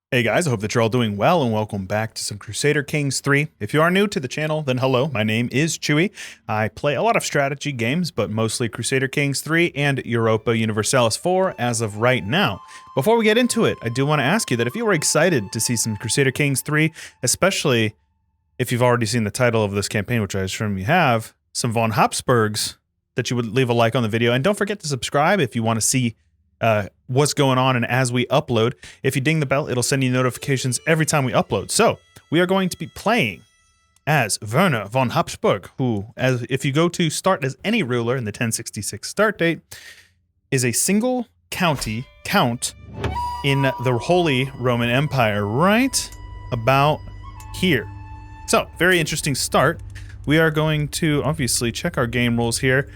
Hey guys, I hope that you're all doing well and welcome back to some Crusader Kings III. If you are new to the channel, then hello, my name is Chewy. I play a lot of strategy games, but mostly Crusader Kings III and Europa Universalis IV as of right now. Before we get into it, I do want to ask you that if you were excited to see some Crusader Kings III, especially if you've already seen the title of this campaign, which I assume you have, some von Habsburgs, that you would leave a like on the video. And don't forget to subscribe if you want to see what's going on, and as we upload, if you ding the bell, it'll send you notifications every time we upload. So we are going to be playing as Werner von Habsburg, who, as if you go to start as any ruler in the 1066 start date, is a single count in the Holy Roman Empire, right about here. So very interesting start. We are going to obviously check our game rules here.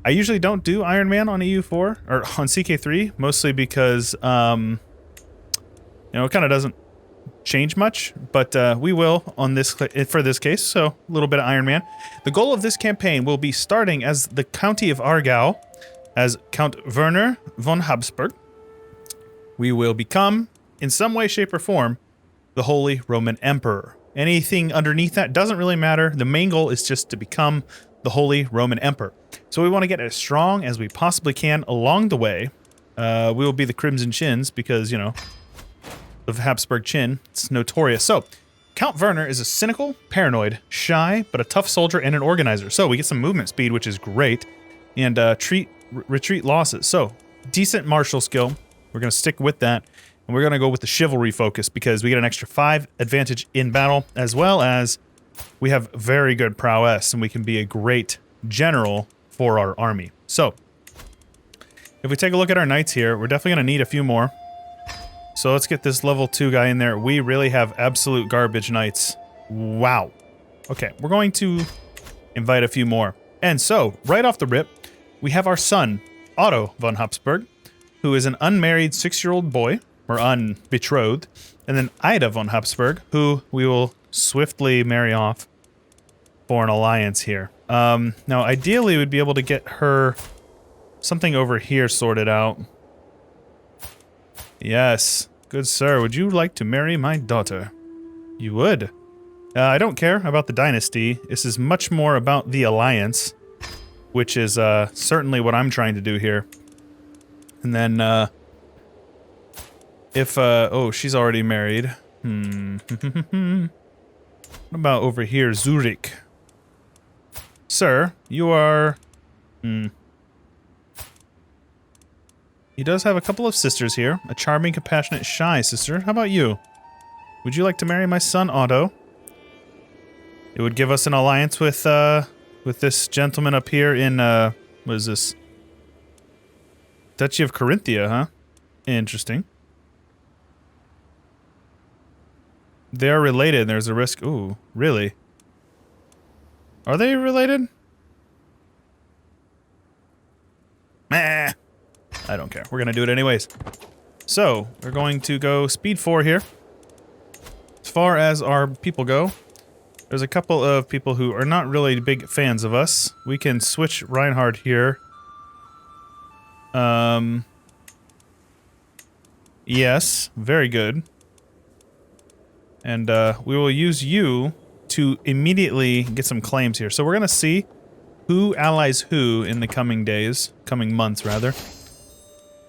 I usually don't do Iron Man on EU4 or on CK3, mostly because, it kind of doesn't change much, but we will on this for this case, so a little bit of Iron Man. The goal of this campaign will be starting as the County of Aargau, as Count Werner von Habsburg. We will become, in some way, shape, or form, the Holy Roman Emperor. Anything underneath that doesn't really matter. The main goal is just to become the Holy Roman Emperor. So we want to get as strong as we possibly can along the way. We will be the Crimson Chins because, the Habsburg chin, it's notorious. So, Count Werner is a cynical, paranoid, shy, but a tough soldier and an organizer. So we get some movement speed, which is great, and retreat losses. So, decent martial skill. We're going to stick with that, and we're going to go with the chivalry focus because we get an extra 5 advantage in battle, as well as we have very good prowess, and we can be a great general for our army. So, if we take a look at our knights here, we're definitely going to need a few more. So let's get this level 2 guy in there. We really have absolute garbage knights. Wow. Okay, we're going to invite a few more. And so, right off the rip, we have our son, Otto von Habsburg, who is an unmarried 6-year-old boy, or unbetrothed, and then Ida von Habsburg, who we will swiftly marry off for an alliance here. Now, ideally, we'd be able to get her something over here sorted out. Yes, good sir, would you like to marry my daughter? You would. I don't care about the dynasty. This is much more about the alliance, which is certainly what I'm trying to do here. And then, oh, she's already married. What about over here, Zurich? Sir, you are... He does have a couple of sisters here. A charming, compassionate, shy sister. How about you? Would you like to marry my son, Otto? It would give us an alliance with this gentleman up here in, what is this? Duchy of Carinthia, huh? Interesting. They're related. There's a risk. Ooh, really? Are they related? Meh. I don't care. We're going to do it anyways. So, we're going to go speed 4 here. As far as our people go, there's a couple of people who are not really big fans of us. We can switch Reinhard here. Yes, very good. And we will use you to immediately get some claims here. So we're going to see who allies who in the coming days, coming months rather.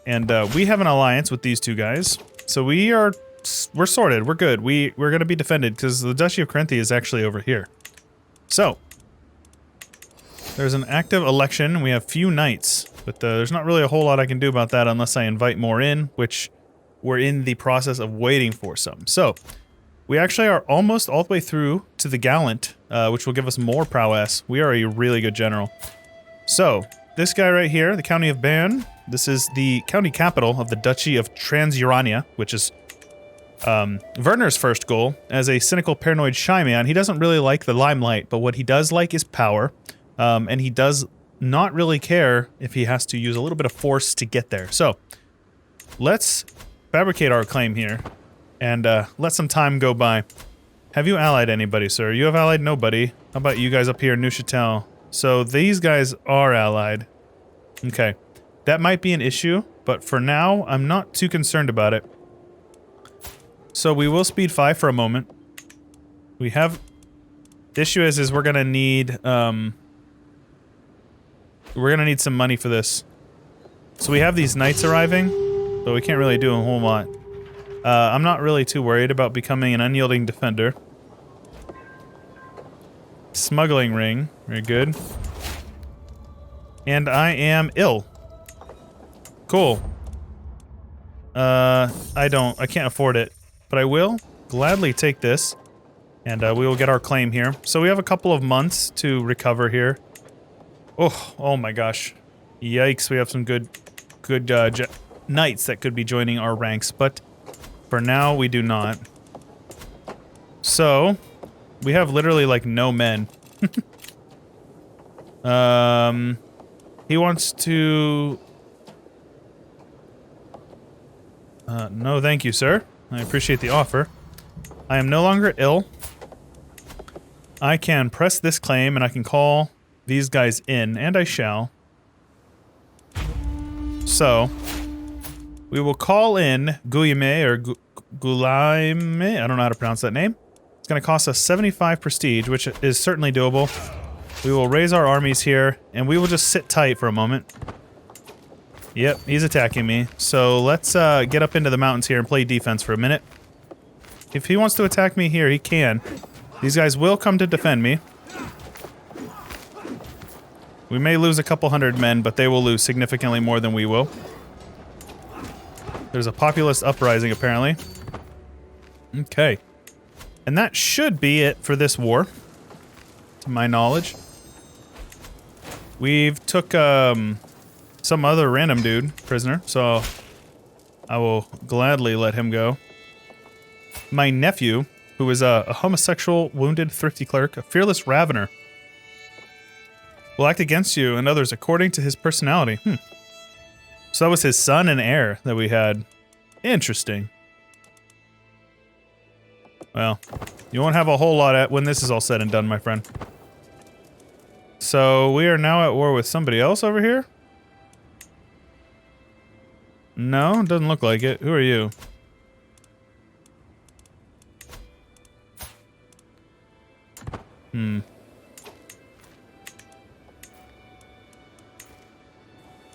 And we have an alliance with these two guys. So we're sorted, we're good. We're going to be defended because the Duchy of Carinthia is actually over here. So, there's an active election and we have few knights. But there's not really a whole lot I can do about that unless I invite more in, which we're in the process of waiting for some. So, we actually are almost all the way through to the Gallant, which will give us more prowess. We are a really good general. So, this guy right here, the County of Bern, this is the county capital of the Duchy of Transurania, which is Werner's first goal. As a cynical, paranoid, shy man, he doesn't really like the limelight, but what he does like is power, and he does not really care if he has to use a little bit of force to get there. So, let's fabricate our claim here. And let some time go by. Have you allied anybody, sir? You have allied nobody. How about you guys up here in Neuchâtel? So these guys are allied. Okay. That might be an issue, but for now, I'm not too concerned about it. So we will speed 5 for a moment. We have... The issue is we're gonna need, some money for this. So we have these knights arriving, but we can't really do a whole lot. I'm not really too worried about becoming an unyielding defender. Smuggling ring, very good. And I am ill. Cool. I can't afford it, but I will gladly take this, and we will get our claim here. So we have a couple of months to recover here. Oh my gosh. Yikes, we have some good knights that could be joining our ranks, but for now we do not. So, we have literally like no men. He wants to... no thank you, sir. I appreciate the offer. I am no longer ill. I can press this claim and I can call these guys in, and I shall. So, we will call in Guillaume or Gulaime. I don't know how to pronounce that name. It's going to cost us 75 prestige, which is certainly doable. We will raise our armies here, and we will just sit tight for a moment. Yep, he's attacking me. So let's get up into the mountains here and play defense for a minute. If he wants to attack me here, he can. These guys will come to defend me. We may lose a couple hundred men, but they will lose significantly more than we will. There's a populist uprising, apparently. Okay. And that should be it for this war, to my knowledge. We've took some other random dude prisoner, so I will gladly let him go. My nephew, who is a homosexual, wounded, thrifty clerk, a fearless ravener, will act against you and others according to his personality. So that was his son and heir that we had. Interesting. Well, you won't have a whole lot when this is all said and done, my friend. So we are now at war with somebody else over here? No, doesn't look like it. Who are you?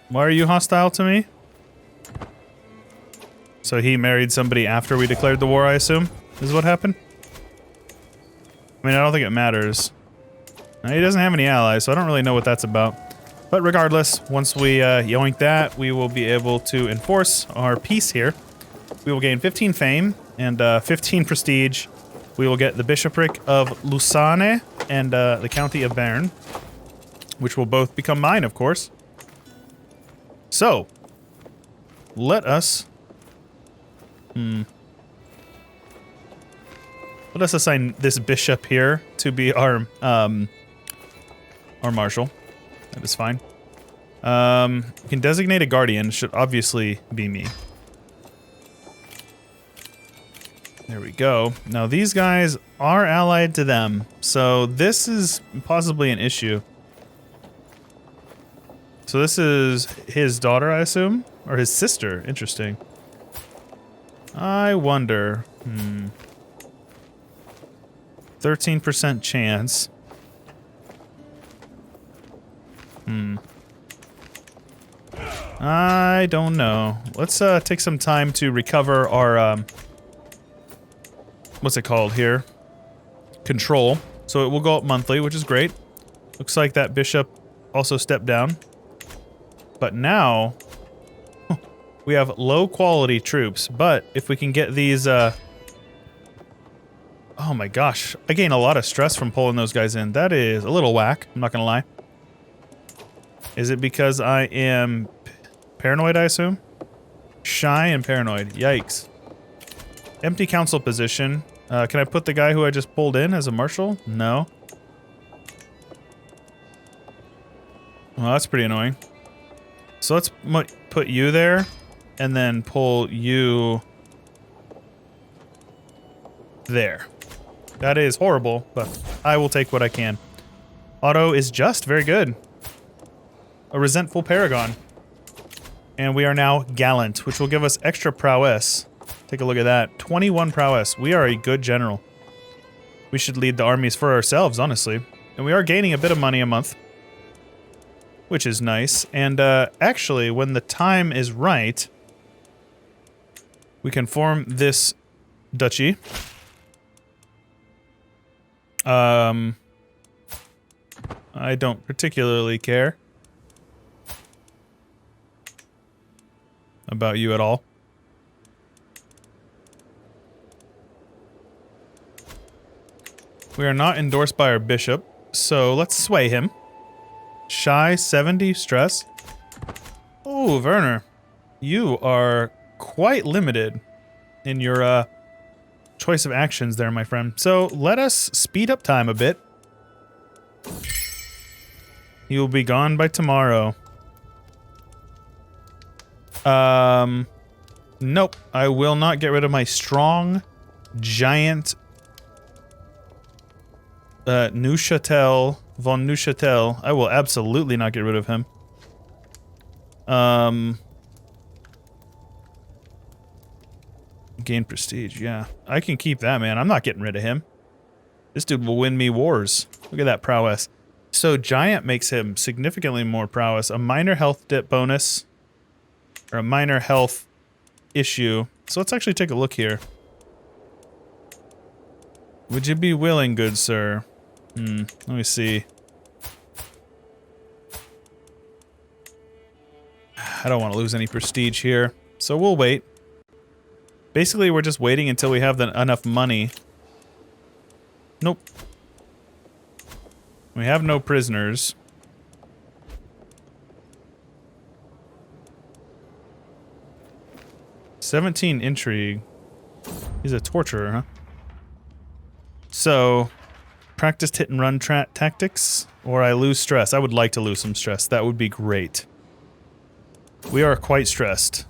Why are you hostile to me? So he married somebody after we declared the war, I assume? Is what happened? I mean, I don't think it matters. He doesn't have any allies, so I don't really know what that's about. But regardless, once we yoink that, we will be able to enforce our peace here. We will gain 15 fame and 15 prestige. We will get the Bishopric of Lusane and the County of Bern, which will both become mine, of course. So, let us... Let us assign this bishop here to be our marshal. That is fine. We can designate a guardian. Should obviously be me. There we go. Now these guys are allied to them, so this is possibly an issue. So this is his daughter, I assume? Or his sister. Interesting. I wonder. 13% chance. I don't know. Let's take some time to recover our what's it called here? Control. So it will go up monthly, which is great. Looks like that bishop also stepped down. But now we have low quality troops, but if we can get these oh my gosh, I gain a lot of stress from pulling those guys in. That is a little whack, I'm not gonna lie. Is it because I am paranoid, I assume? Shy and paranoid, yikes. Empty council position. Can I put the guy who I just pulled in as a marshal? No. Well, that's pretty annoying. So let's put you there, and then pull you there. That is horrible, but I will take what I can. Auto is just very good. A resentful paragon. And we are now gallant, which will give us extra prowess Take a look at that. 21 prowess. We are a good general. We should lead the armies for ourselves, honestly. And we are gaining a bit of money a month, which is nice. And actually, when the time is right, we can form this duchy. I don't particularly care about you at all. We are not endorsed by our bishop, so let's sway him. Shy 70 stress. Oh, Werner, you are quite limited in your choice of actions there, my friend. So let us speed up time a bit. You will be gone by tomorrow. Nope. I will not get rid of my strong, giant Neuchâtel, von Neuchâtel. I will absolutely not get rid of him. Gain prestige, yeah. I can keep that, man. I'm not getting rid of him. This dude will win me wars. Look at that prowess. So giant makes him significantly more prowess. A minor health dip bonus. Or a minor health issue. So let's actually take a look here. Would you be willing, good sir? Let me see. I don't want to lose any prestige here, so we'll wait. Basically, we're just waiting until we have enough money. Nope. We have no prisoners. "17 intrigue. He's a torturer, huh? So, practiced hit and run tactics, or I lose stress. I would like to lose some stress. That would be great. We are quite stressed.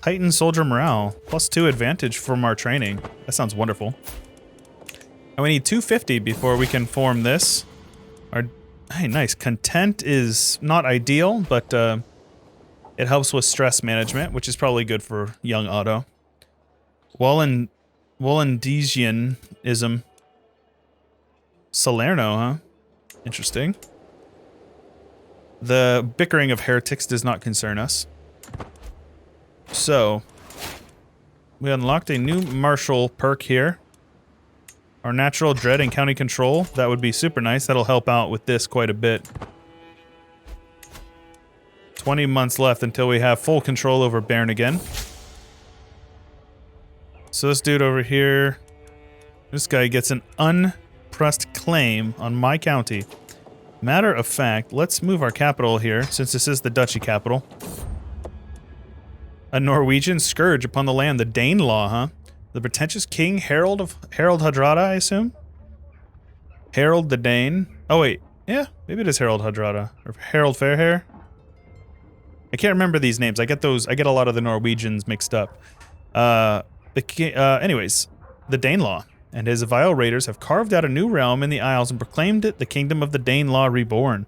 Heightened soldier morale. +2 advantage from our training. That sounds wonderful. And we need 250 before we can form this. Hey, nice. Content is not ideal, but it helps with stress management, which is probably good for young Otto. Wallendigianism. Salerno, huh? Interesting. The bickering of heretics does not concern us. So, we unlocked a new martial perk here. Our natural dread and county control. That would be super nice. That'll help out with this quite a bit. 20 months left until we have full control over Bern again. So this dude over here, this guy gets an unpressed claim on my county. Matter of fact, let's move our capital here, since this is the duchy capital. A Norwegian scourge upon the land, the Dane law, huh? The pretentious king, Harold Hardrada, I assume? Harold the Dane. Oh wait, yeah, maybe it is Harold Hardrada. Or Harold Fairhair. I can't remember these names. I get a lot of the Norwegians mixed up. Anyways, the Danelaw and his vile raiders have carved out a new realm in the Isles and proclaimed it the Kingdom of the Danelaw Reborn.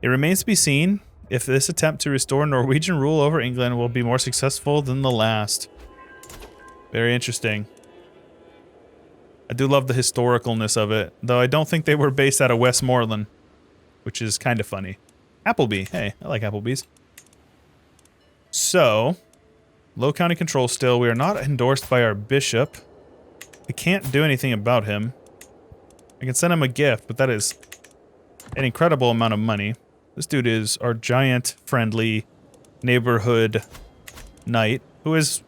It remains to be seen if this attempt to restore Norwegian rule over England will be more successful than the last. Very interesting. I do love the historicalness of it, though I don't think they were based out of Westmoreland, which is kind of funny. Appleby. Hey, I like Applebee's. So, low county control still. We are not endorsed by our bishop. We can't do anything about him. I can send him a gift, but that is an incredible amount of money. This dude is our giant, friendly neighborhood knight, who is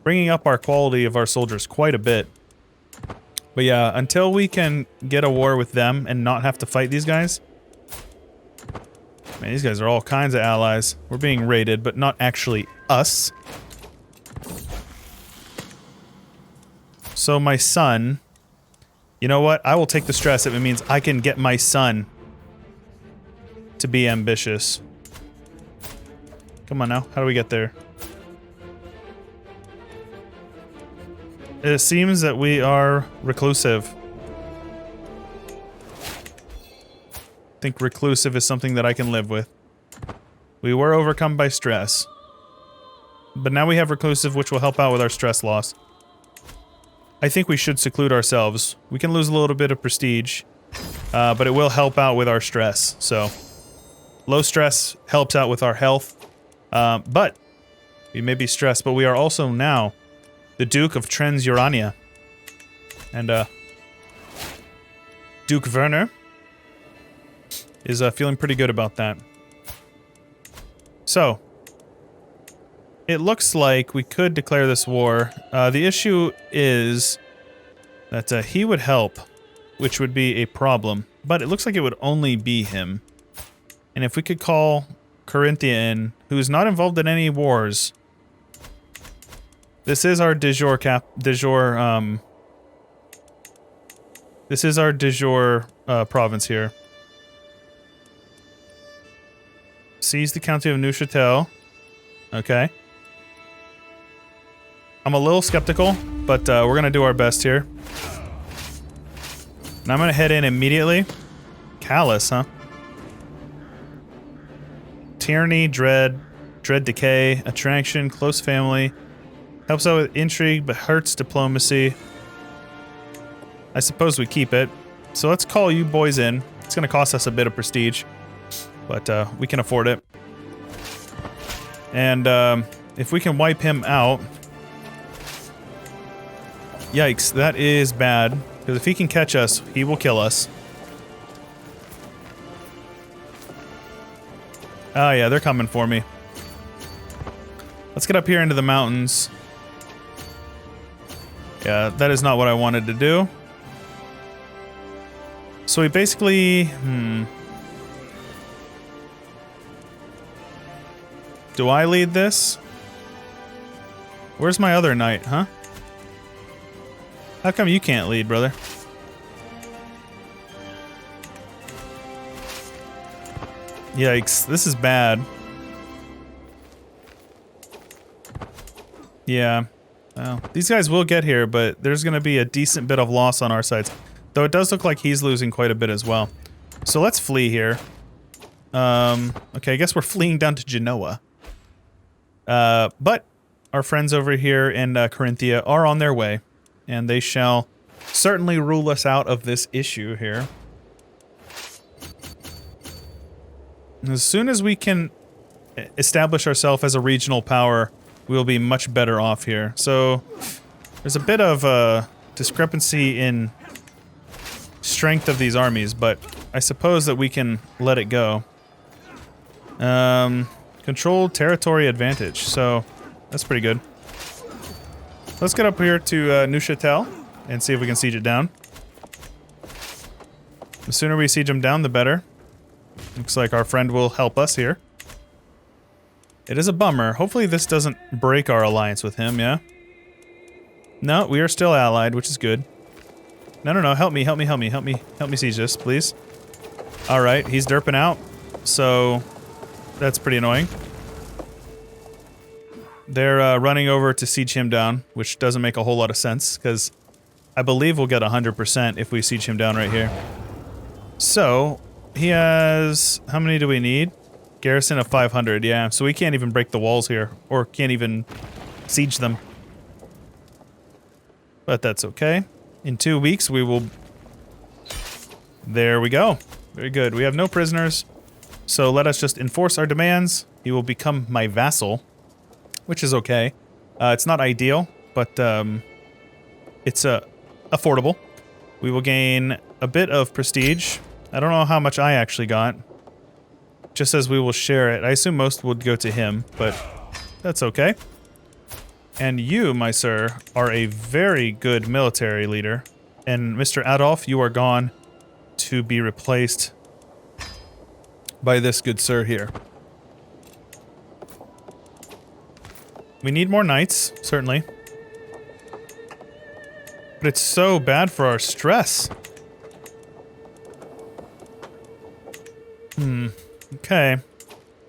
bringing up our quality of our soldiers quite a bit. But yeah, until we can get a war with them and not have to fight these guys... Man, these guys are all kinds of allies. We're being raided, but not actually us. So my son... You know what? I will take the stress if it means I can get my son to be ambitious. Come on now. How do we get there? It seems that we are reclusive. I think reclusive is something that I can live with. We were overcome by stress. But now we have reclusive, which will help out with our stress loss. I think we should seclude ourselves. We can lose a little bit of prestige, but it will help out with our stress. So, low stress helps out with our health, but we may be stressed, but we are also now the Duke of Transurania. And Duke Werner is feeling pretty good about that. So, it looks like we could declare this war. The issue is that he would help, which would be a problem. But it looks like it would only be him. And if we could call Carinthia in, who is not involved in any wars. This is our de jure province here. Seize the county of Neuchâtel. Okay. I'm a little skeptical, but we're going to do our best here. And I'm going to head in immediately. Callous, huh? Tyranny, dread, decay, attraction, close family. Helps out with intrigue, but hurts diplomacy. I suppose we keep it. So let's call you boys in. It's going to cost us a bit of prestige, but we can afford it. And if we can wipe him out... Yikes, that is bad. Because if he can catch us, he will kill us. Oh yeah, they're coming for me. Let's get up here into the mountains. Yeah, that is not what I wanted to do. So we basically... Do I lead this? Where's my other knight, huh? How come you can't lead, brother? Yikes, this is bad. Yeah. Well, these guys will get here, but there's going to be a decent bit of loss on our sides. Though it does look like he's losing quite a bit as well. So let's flee here. Okay, I guess we're fleeing down to Genoa. But our friends over here in Carinthia are on their way. And they shall certainly rule us out of this issue here. As soon as we can establish ourselves as a regional power, we'll be much better off here. So, there's a bit of discrepancy in strength of these armies, but I suppose that we can let it go. Controlled territory advantage, so that's pretty good. Let's get up here to Neuchâtel and see if we can siege it down. The sooner we siege them down, the better. Looks like our friend will help us here. It is a bummer. Hopefully this doesn't break our alliance with him, yeah? No, we are still allied, which is good. No, help me siege this, please. Alright, he's derping out, so that's pretty annoying. They're running over to siege him down, which doesn't make a whole lot of sense, because I believe we'll get 100% if we siege him down right here. So, he has... How many do we need? Garrison of 500, yeah. So we can't even break the walls here, or can't even siege them. But that's okay. In 2 weeks, we will... There we go. Very good. We have no prisoners, so let us just enforce our demands. He will become my vassal. Which is okay. It's not ideal, but it's affordable. We will gain a bit of prestige. I don't know how much I actually got. Just says we will share it. I assume most would go to him, but that's okay. And you, my sir, are a very good military leader. And Mr. Adolf, you are gone to be replaced by this good sir here. We need more knights, certainly. But it's so bad for our stress. Okay.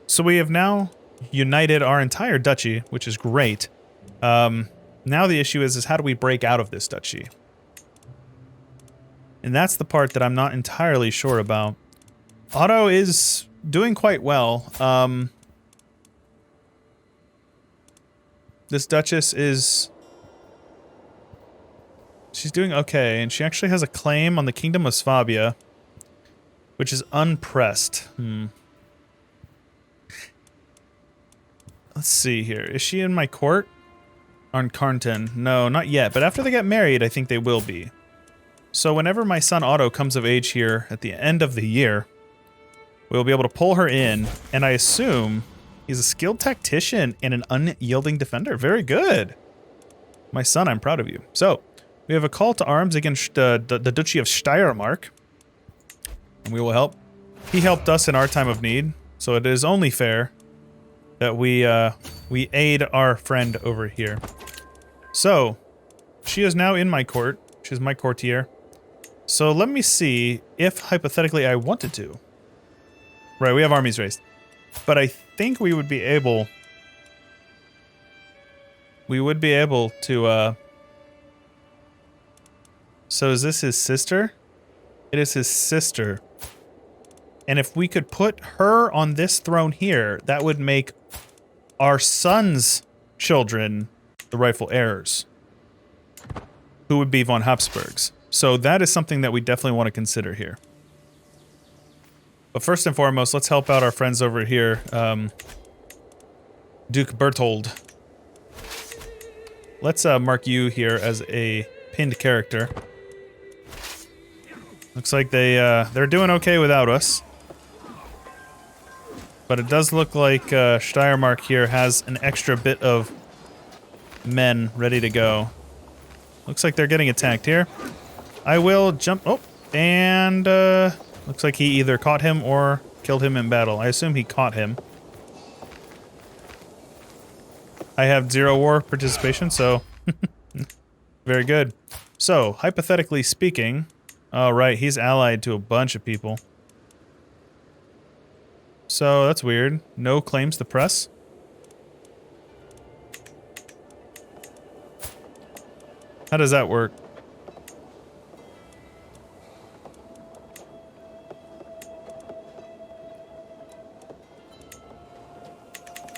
So we have now united our entire duchy, which is great. Now the issue is how do we break out of this duchy? And that's the part that I'm not entirely sure about. Otto is doing quite well. This Duchess is... She's doing okay, and she actually has a claim on the Kingdom of Swabia, which is unpressed. Let's see here. Is she in my court? On Karnten? No, not yet, but after they get married, I think they will be. So whenever my son Otto comes of age here at the end of the year, we'll be able to pull her in, and I assume he's a skilled tactician and an unyielding defender. Very good. My son, I'm proud of you. So, we have a call to arms against the Duchy of Steiermark, and we will help. He helped us in our time of need, so it is only fair that we aid our friend over here. So, she is now in my court. She's my courtier. So let me see if, hypothetically, I wanted to. Right, we have armies raised. But I think we would be able... We would be able to, So is this his sister? It is his sister. And if we could put her on this throne here, that would make our son's children the rightful heirs, who would be von Habsburgs. So that is something that we definitely want to consider here. But first and foremost, let's help out our friends over here. Duke Berthold. Let's mark you here as a pinned character. Looks like they're doing okay without us. But it does look like Steiermark here has an extra bit of men ready to go. Looks like they're getting attacked here. I will jump... Oh, and looks like he either caught him or killed him in battle. I assume he caught him. I have 0 war participation, so... Very good. So, hypothetically speaking... Oh, right, he's allied to a bunch of people. So, that's weird. No claims to press. How does that work?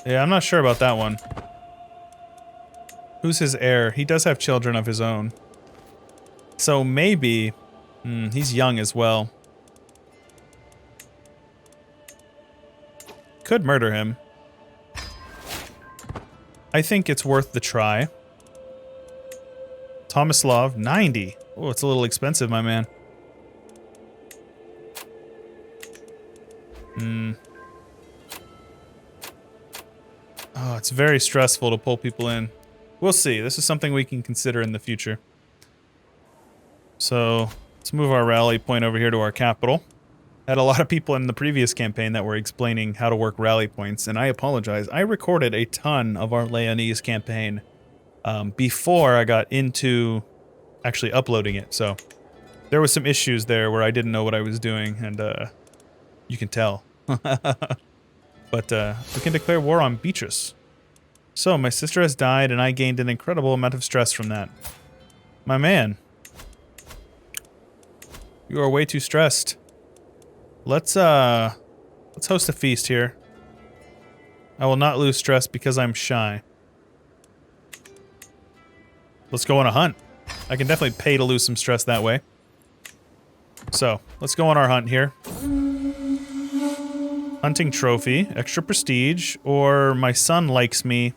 Yeah, I'm not sure about that one. Who's his heir? He does have children of his own. So maybe... he's young as well. Could murder him. I think it's worth the try. Tomislav, 90. Oh, it's a little expensive, my man. Oh, it's very stressful to pull people in. We'll see. This is something we can consider in the future. So, let's move our rally point over here to our capital. Had a lot of people in the previous campaign that were explaining how to work rally points, and I apologize. I recorded a ton of our Leonese campaign before I got into actually uploading it, so there was some issues there where I didn't know what I was doing, and you can tell. But we can declare war on Beatrice. So, my sister has died, and I gained an incredible amount of stress from that. My man. You are way too stressed. Let's host a feast here. I will not lose stress because I'm shy. Let's go on a hunt. I can definitely pay to lose some stress that way. So, let's go on our hunt here. Hunting trophy, extra prestige, or my son likes me.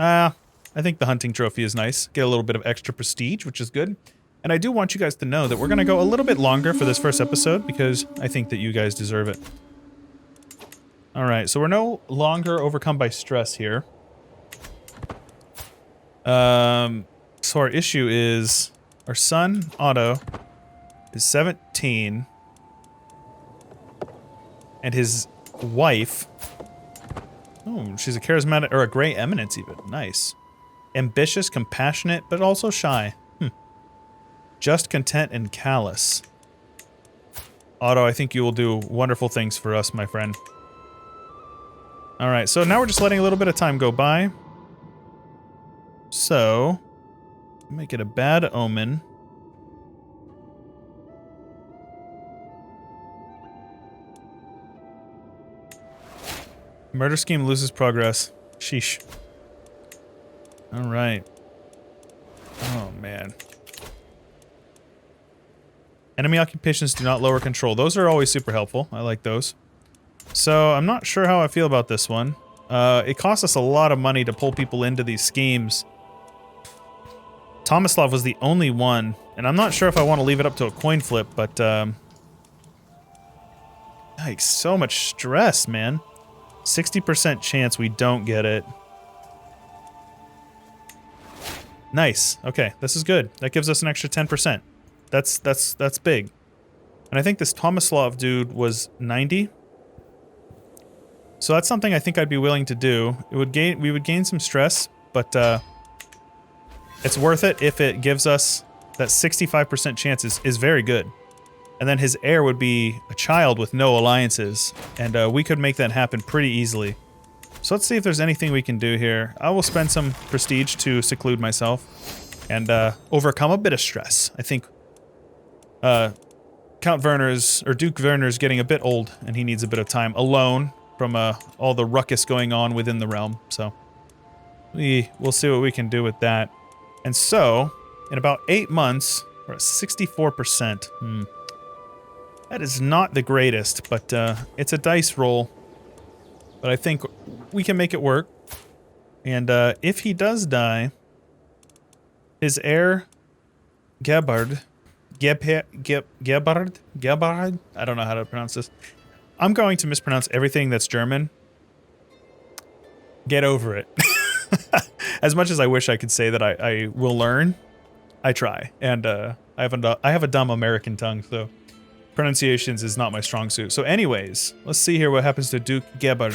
I think the hunting trophy is nice. Get a little bit of extra prestige, which is good. And I do want you guys to know that we're going to go a little bit longer for this first episode because I think that you guys deserve it. Alright, so we're no longer overcome by stress here. So our issue is our son, Otto, is 17. And his wife... Oh, she's a charismatic, or a gray eminence even. Nice. Ambitious, compassionate, but also shy. Just content and callous. Otto, I think you will do wonderful things for us, my friend. Alright, so now we're just letting a little bit of time go by. So, make it a bad omen. Murder scheme loses progress. Sheesh. Alright. Oh, man. Enemy occupations do not lower control. Those are always super helpful. I like those. So, I'm not sure how I feel about this one. It costs us a lot of money to pull people into these schemes. Tomislav was the only one, and I'm not sure if I want to leave it up to a coin flip, but, like, so much stress, man. 60% chance we don't get it. Nice. Okay, this is good. That gives us an extra 10%. That's big. And I think this Tomislav dude was 90. So that's something I think I'd be willing to do. We would gain some stress, but it's worth it if it gives us that 65% chance is very good. And then his heir would be a child with no alliances, and we could make that happen pretty easily. So let's see if there's anything we can do here. I will spend some prestige to seclude myself and overcome a bit of stress. I think Count Werner's, or Duke Werner's getting a bit old, and he needs a bit of time alone from all the ruckus going on within the realm. So we'll see what we can do with that. And so, in about 8 months, we're at 64%. That is not the greatest, but it's a dice roll. But I think we can make it work. And if he does die, his heir, Gebhard, I don't know how to pronounce this. I'm going to mispronounce everything that's German. Get over it. As much as I wish I could say that I will learn, I try. And I have a dumb American tongue, so pronunciations is not my strong suit. So anyways, let's see here what happens to Duke Gebhard.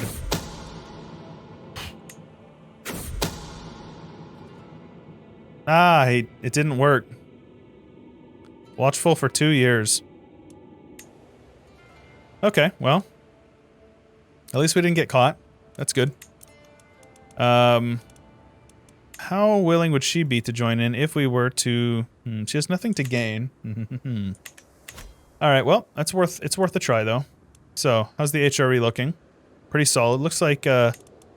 Ah, it didn't work. Watchful for 2 years. Okay, well. At least we didn't get caught. That's good. How willing would she be to join in if we were to... she has nothing to gain. Alright, well, it's worth a try, though. So, how's the HRE looking? Pretty solid. Looks like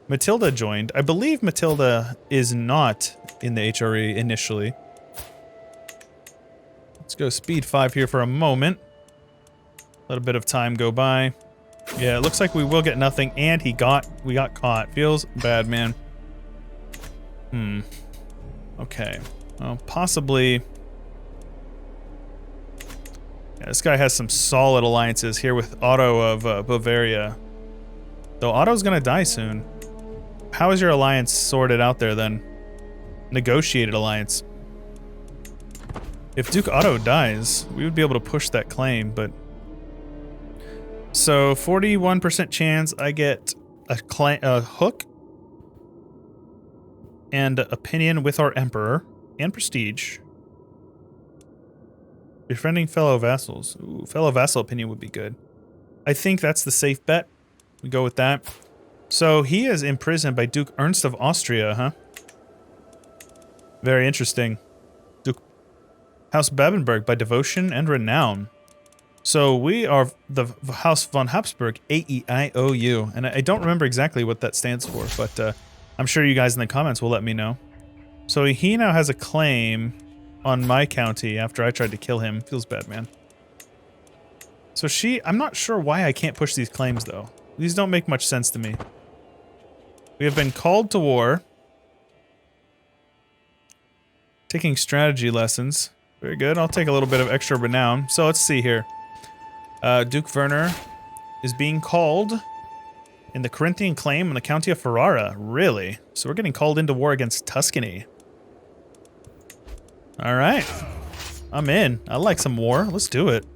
Matilda joined. I believe Matilda is not in the HRE initially. Let's go speed 5 here for a moment. Let a bit of time go by. Yeah, it looks like we will get nothing, and we got caught. Feels bad, man. Okay. Well, possibly... yeah, this guy has some solid alliances here with Otto of Bavaria. Though Otto's gonna die soon. How is your alliance sorted out there, then? Negotiated alliance. If Duke Otto dies, we would be able to push that claim, but... So, 41% chance I get a hook and opinion with our Emperor, and prestige. Befriending fellow vassals. Ooh, fellow vassal opinion would be good. I think that's the safe bet. We go with that. So, he is imprisoned by Duke Ernst of Austria, huh? Very interesting. Duke House Babenberg by devotion and renown. So we are the House von Habsburg, A-E-I-O-U. And I don't remember exactly what that stands for, but I'm sure you guys in the comments will let me know. So he now has a claim on my county after I tried to kill him. Feels bad, man. So I'm not sure why I can't push these claims, though. These don't make much sense to me. We have been called to war. Taking strategy lessons. Very good. I'll take a little bit of extra renown. So let's see here. Duke Werner is being called in the Corinthian claim in the county of Ferrara. Really? So we're getting called into war against Tuscany. Alright. I'm in. I like some war. Let's do it.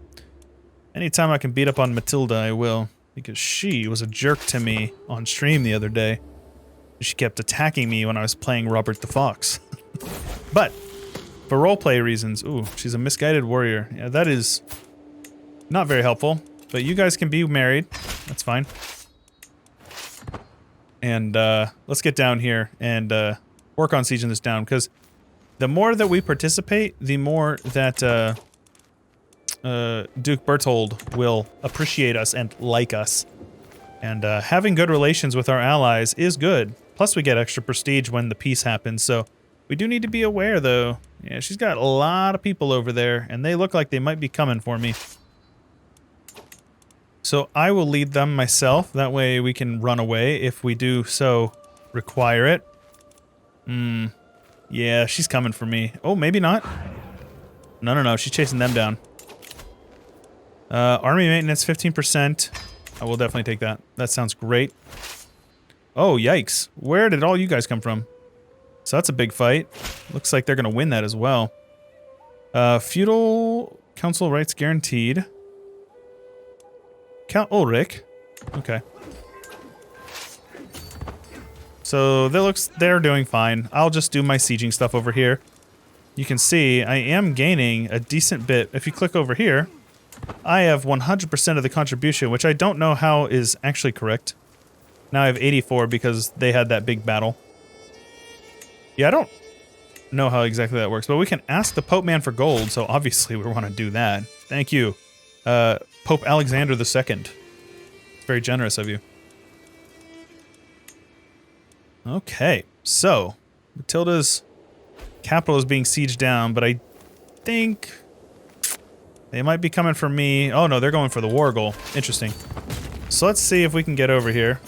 Anytime I can beat up on Matilda, I will. Because she was a jerk to me on stream the other day. She kept attacking me when I was playing Robert the Fox. But, for roleplay reasons, ooh, she's a misguided warrior. Yeah, that is... not very helpful, but you guys can be married. That's fine. And let's get down here and work on sieging this down, because the more that we participate, the more that Duke Berthold will appreciate us and like us. And having good relations with our allies is good. Plus we get extra prestige when the peace happens, so we do need to be aware though. Yeah, she's got a lot of people over there, and they look like they might be coming for me. So I will lead them myself, that way we can run away if we do so require it. Yeah, she's coming for me. Oh, maybe not. No, she's chasing them down. Army maintenance, 15%. I will definitely take that. That sounds great. Oh, yikes. Where did all you guys come from? So that's a big fight. Looks like they're going to win that as well. Feudal council rights guaranteed. Count Ulrich. Okay. So they're doing fine. I'll just do my sieging stuff over here. You can see I am gaining a decent bit. If you click over here, I have 100% of the contribution, which I don't know how is actually correct. Now I have 84 because they had that big battle. Yeah, I don't know how exactly that works, but we can ask the Pope Man for gold, so obviously we want to do that. Thank you, Pope Alexander II. It's very generous of you. Okay, so Matilda's capital is being sieged down, but I think they might be coming for me. Oh no, they're going for the war goal. Interesting. So let's see if we can get over here.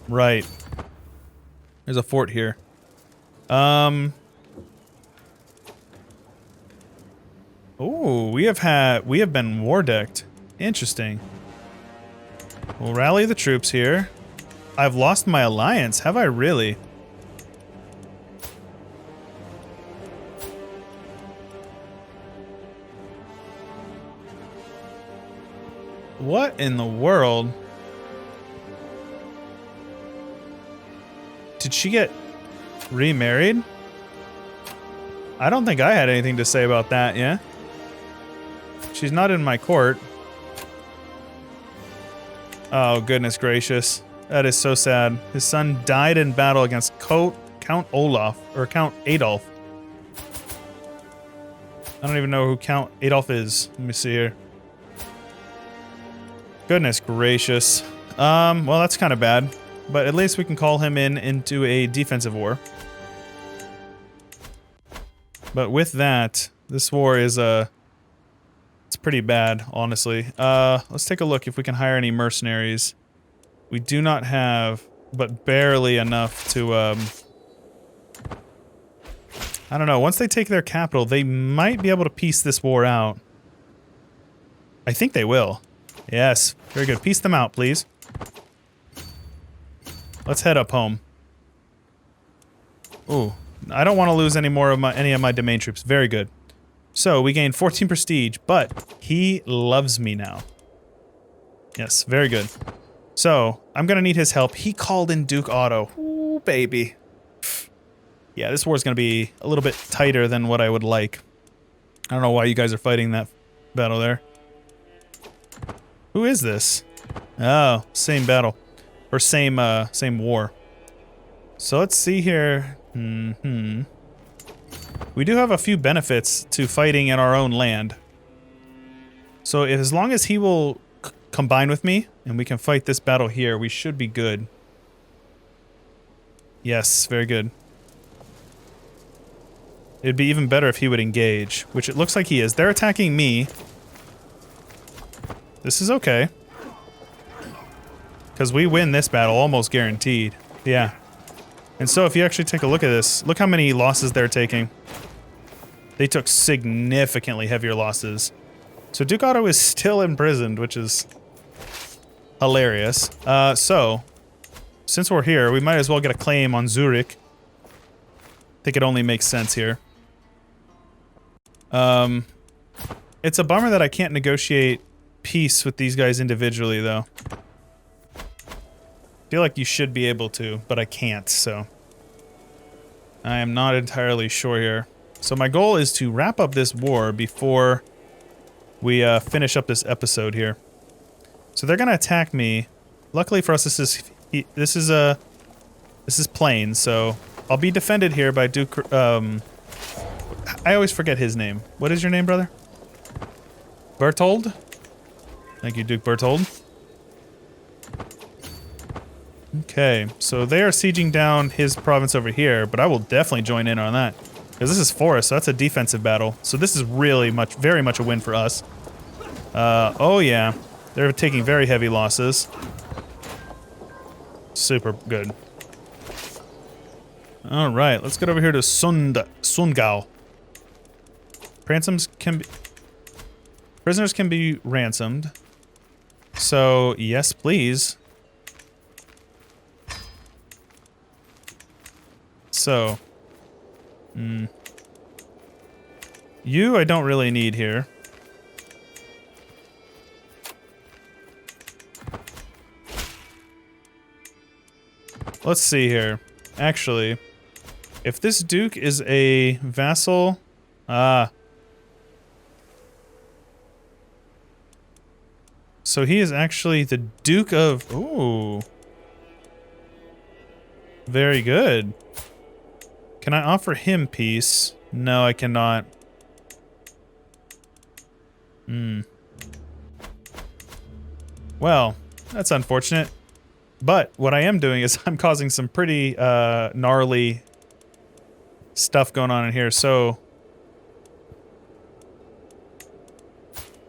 Right. There's a fort here. Oh, we have been war decked. Interesting. We'll rally the troops here. I've lost my alliance. Have I really? What in the world? Did she get remarried? I don't think I had anything to say about that, yeah? She's not in my court. Oh, goodness gracious. That is so sad. His son died in battle against Count Olaf, or Count Adolf. I don't even know who Count Adolf is. Let me see here. Goodness gracious. Well, that's kind of bad. But at least we can call him into a defensive war. But with that, this war is, it's pretty bad, honestly. Let's take a look if we can hire any mercenaries. We do not have, but barely enough to, I don't know. Once they take their capital, they might be able to piece this war out. I think they will. Yes, very good. Piece them out, please. Let's head up home. Ooh, I don't want to lose any more of any of my domain troops. Very good. So we gained 14 prestige, but he loves me now. Yes, very good. So I'm gonna need his help. He called in Duke Otto. Ooh, baby. Yeah, this war is gonna be a little bit tighter than what I would like. I don't know why you guys are fighting that battle there. Who is this? Oh, same battle. Or same war. So let's see here. We do have a few benefits to fighting in our own land. So as long as he will combine with me, and we can fight this battle here, we should be good. Yes, very good. It'd be even better if he would engage, which it looks like he is. They're attacking me. This is okay. Because we win this battle, almost guaranteed. Yeah. And so if you actually take a look at this, look how many losses they're taking. They took significantly heavier losses. So Duke Otto is still imprisoned, which is hilarious. So, since we're here, we might as well get a claim on Zurich. I think it only makes sense here. It's a bummer that I can't negotiate peace with these guys individually, though. I feel like you should be able to, but I can't, so I am not entirely sure here. So my goal is to wrap up this war before we finish up this episode here. So they're gonna attack me. Luckily for us, this is plain, so I'll be defended here by Duke. I always forget his name. What is your name, brother? Berthold? Thank you, Duke Berthold. Okay, so they are sieging down his province over here, but I will definitely join in on that. Because this is forest, so that's a defensive battle. So this is really very much a win for us. Oh yeah. They're taking very heavy losses. Super good. Alright, let's get over here to Sundgau. Prisoners can be ransomed. So, yes please. So, you I don't really need here. Let's see here. Actually, if this duke is a vassal, so he is actually the Duke of, ooh. Very good. Can I offer him peace? No, I cannot. Well, that's unfortunate. But what I am doing is I'm causing some pretty gnarly stuff going on in here. So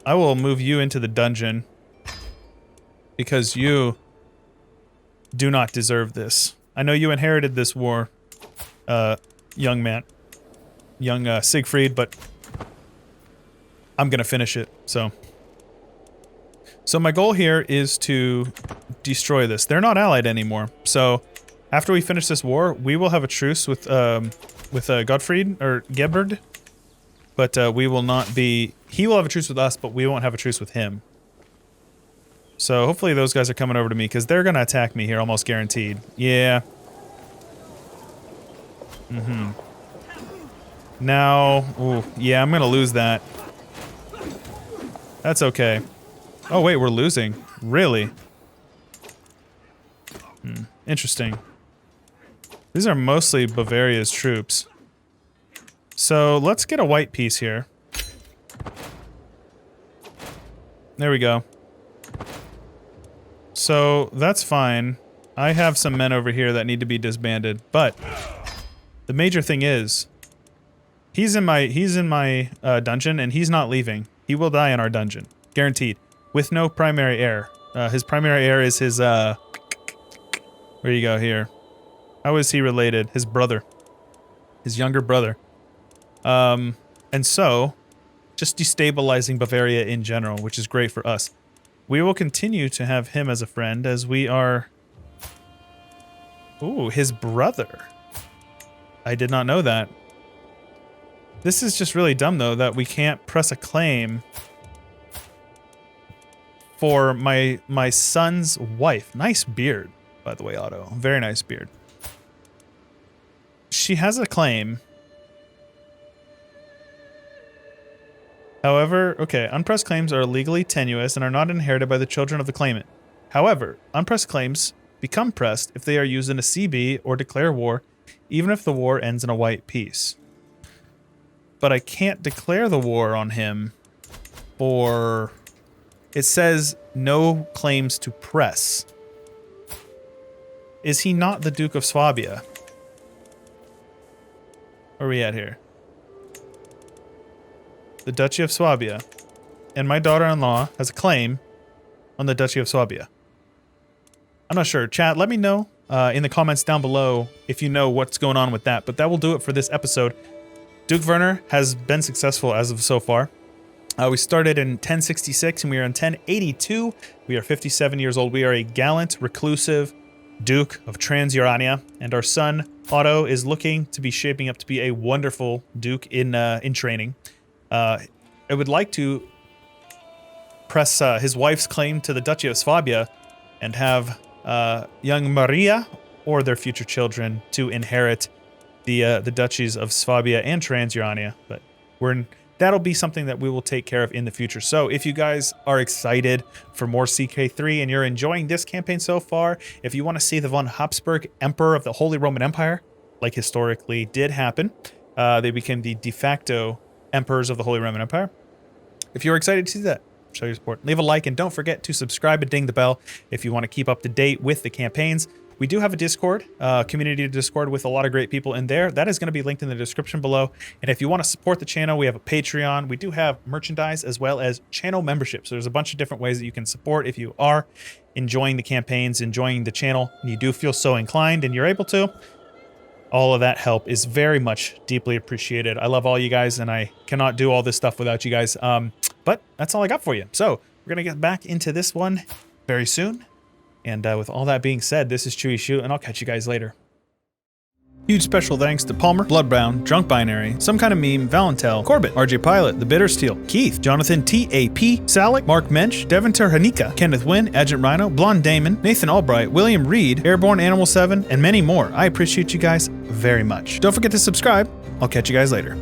I will move you into the dungeon because you do not deserve this. I know you inherited this war, young man, young Siegfried, but I'm gonna finish it. So my goal here is to destroy this. They're not allied anymore. So after we finish this war, we will have a truce with Gottfried or Geberd, but we will not be. He will have a truce with us, but we won't have a truce with him. So hopefully those guys are coming over to me because they're gonna attack me here, almost guaranteed. Yeah. Now, ooh, yeah, I'm gonna lose that. That's okay. Oh wait, we're losing. Really? Interesting. These are mostly Bavaria's troops. So let's get a white piece here. There we go. So that's fine. I have some men over here that need to be disbanded, but the major thing is he's in my dungeon and he's not leaving. He will die in our dungeon, guaranteed, with no primary heir. His primary heir is his where you go here. How is he related? His brother, his younger brother. And so just destabilizing Bavaria in general, which is great for us. We will continue to have him as a friend as we are... Ooh, his brother. I did not know that. This is just really dumb, though, that we can't press a claim for my son's wife. Nice beard, by the way, Otto. Very nice beard. She has a claim. However, okay, unpressed claims are legally tenuous and are not inherited by the children of the claimant. However, unpressed claims become pressed if they are used in a CB or declare war, even if the war ends in a white peace. But I can't declare the war on him for... It says no claims to press. Is he not the Duke of Swabia? Where are we at here? The Duchy of Swabia. And my daughter-in-law has a claim on the Duchy of Swabia. I'm not sure. Chat, let me know in the comments down below if you know what's going on with that. But that will do it for this episode. Duke Werner has been successful as of so far. We started in 1066 and we are in 1082. We are 57 years old. We are a gallant, reclusive Duke of Transurania, and our son Otto is looking to be shaping up to be a wonderful Duke in training. I would like to press his wife's claim to the Duchy of Swabia and have young Maria or their future children to inherit the duchies of Swabia and Transurania. But that'll be something that we will take care of in the future. So if you guys are excited for more CK3 and you're enjoying this campaign so far, if you want to see the von Habsburg Emperor of the Holy Roman Empire, like historically did happen, they became the de facto emperors of the Holy Roman Empire. If you're excited to see that, show your support. Leave a like and don't forget to subscribe and ding the bell if you want to keep up to date with the campaigns. We do have a Discord, community Discord with a lot of great people in there. That is going to be linked in the description below. And if you want to support the channel, we have a Patreon. We do have merchandise as well as channel memberships. So there's a bunch of different ways that you can support if you are enjoying the campaigns, enjoying the channel, and you do feel so inclined and you're able to. All of that help is very much deeply appreciated. I love all you guys, and I cannot do all this stuff without you guys. But that's all I got for you. So we're going to get back into this one very soon. And with all that being said, this is Chewyshoot, and I'll catch you guys later. Huge special thanks to Palmer, Bloodbound, Drunk Binary, Some Kind of Meme, Valentel, Corbett, RJ Pilot, The Bitter Steel, Keith, Jonathan T.A.P., Salic, Mark Mensch, Devin Terhanika, Kenneth Wynn, Agent Rhino, Blonde Damon, Nathan Albright, William Reed, Airborne Animal 7, and many more. I appreciate you guys very much. Don't forget to subscribe. I'll catch you guys later.